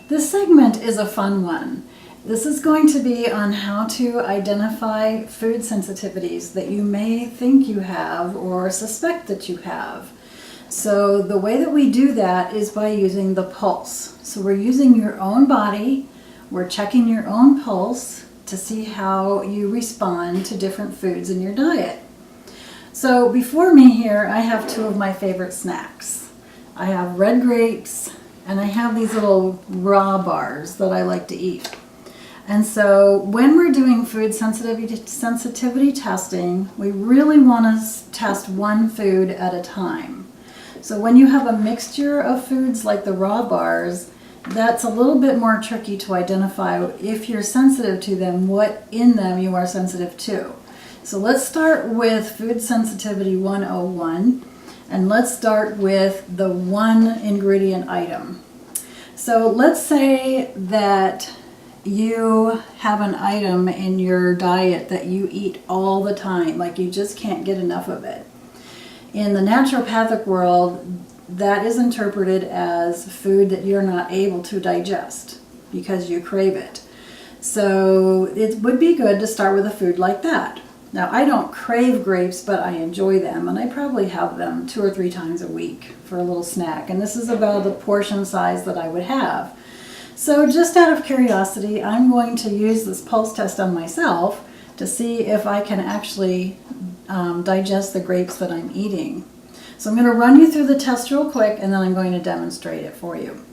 This segment is a fun one. This is going to be on how to identify food sensitivities that you may think you have or suspect that you have. So the way that we do that is by using the pulse. So we're using your own body, we're checking your own pulse to see how you respond to different foods in your diet. So before me here, I have two of my favorite snacks. I have red grapes and I have these little raw bars that I like to eat. And so when we're doing food sensitivity testing, we really want to test one food at a time. So when you have a mixture of foods like the raw bars, that's a little bit more tricky to identify if you're sensitive to them, what in them you are sensitive to. So let's start with Food Sensitivity 101, and let's start with the one ingredient item. So let's say that you have an item in your diet that you eat all the time, like you just can't get enough of it. In the naturopathic world, that is interpreted as food that you're not able to digest because you crave it. So it would be good to start with a food like that. Now, I don't crave grapes, but I enjoy them, and I probably have them 2 or 3 times a week for a little snack. And this is about the portion size that I would have. So just out of curiosity, I'm going to use this pulse test on myself to see if I can actually digest the grapes that I'm eating. So I'm going to run you through the test real quick, and then I'm going to demonstrate it for you.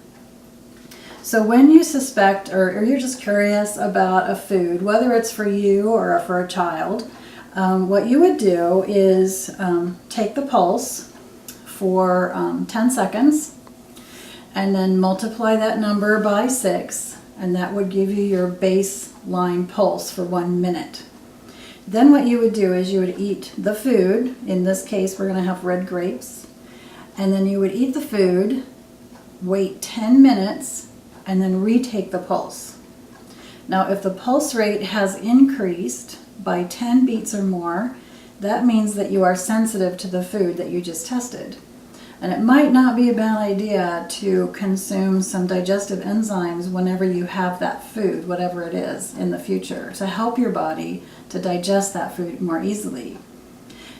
So when you suspect or you're just curious about a food, whether it's for you or for a child, what you would do is take the pulse for 10 seconds and then multiply that number by 6, and that would give you your baseline pulse for 1 minute. Then what you would do is you would eat the food. In this case, we're going to have red grapes. And then you would eat the food, wait 10 minutes, and then retake the pulse. Now, if the pulse rate has increased by 10 beats or more, that means that you are sensitive to the food that you just tested. And it might not be a bad idea to consume some digestive enzymes whenever you have that food, whatever it is, in the future, to help your body to digest that food more easily.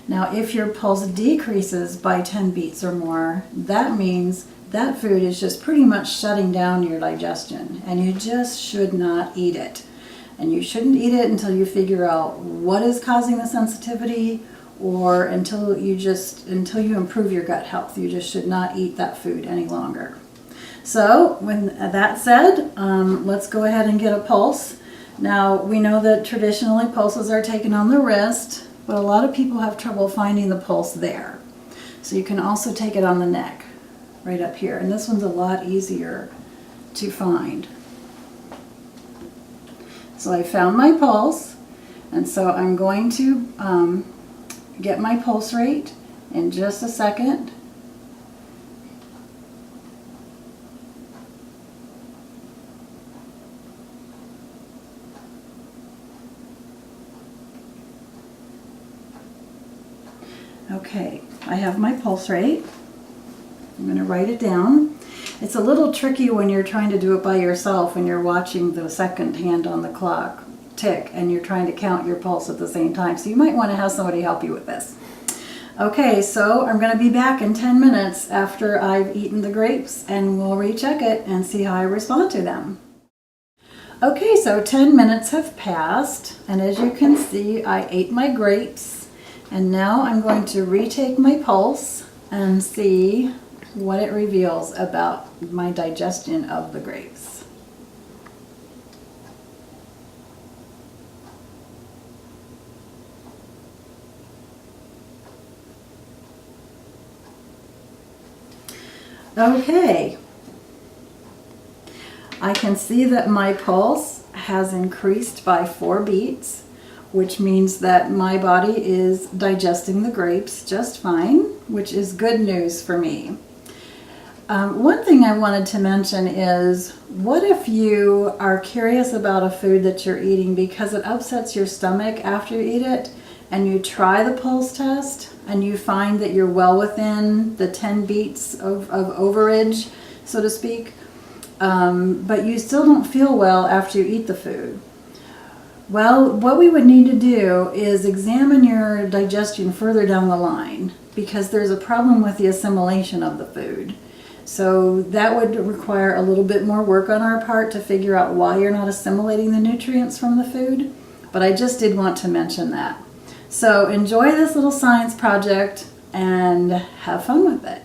Now, if your pulse decreases by 10 beats or more, that means that food is just pretty much shutting down your digestion, and you just should not eat it. And you shouldn't eat it until you figure out what is causing the sensitivity, or until you improve your gut health. You just should not eat that food any longer. So when that said, let's go ahead and get a pulse. Now, we know that traditionally pulses are taken on the wrist, but a lot of people have trouble finding the pulse there. So you can also take it on the neck, right up here. And this one's a lot easier to find. So I found my pulse, and so I'm going to get my pulse rate in just a second. Okay, I have my pulse rate. I'm going to write it down. It's a little tricky when you're trying to do it by yourself, when you're watching the second hand on the clock tick and you're trying to count your pulse at the same time. So you might want to have somebody help you with this. Okay, so I'm going to be back in 10 minutes after I've eaten the grapes, and we'll recheck it and see how I respond to them. Okay, so 10 minutes have passed, and as you can see, I ate my grapes, and now I'm going to retake my pulse and see what it reveals about my digestion of the grapes. Okay, I can see that my pulse has increased by 4 beats, which means that my body is digesting the grapes just fine, which is good news for me. One thing I wanted to mention is, what if you are curious about a food that you're eating because it upsets your stomach after you eat it, and you try the pulse test and you find that you're well within the 10 beats of overage, so to speak, but you still don't feel well after you eat the food. Well, what we would need to do is examine your digestion further down the line, because there's a problem with the assimilation of the food. So that would require a little bit more work on our part to figure out why you're not assimilating the nutrients from the food. But I just did want to mention that. So enjoy this little science project and have fun with it.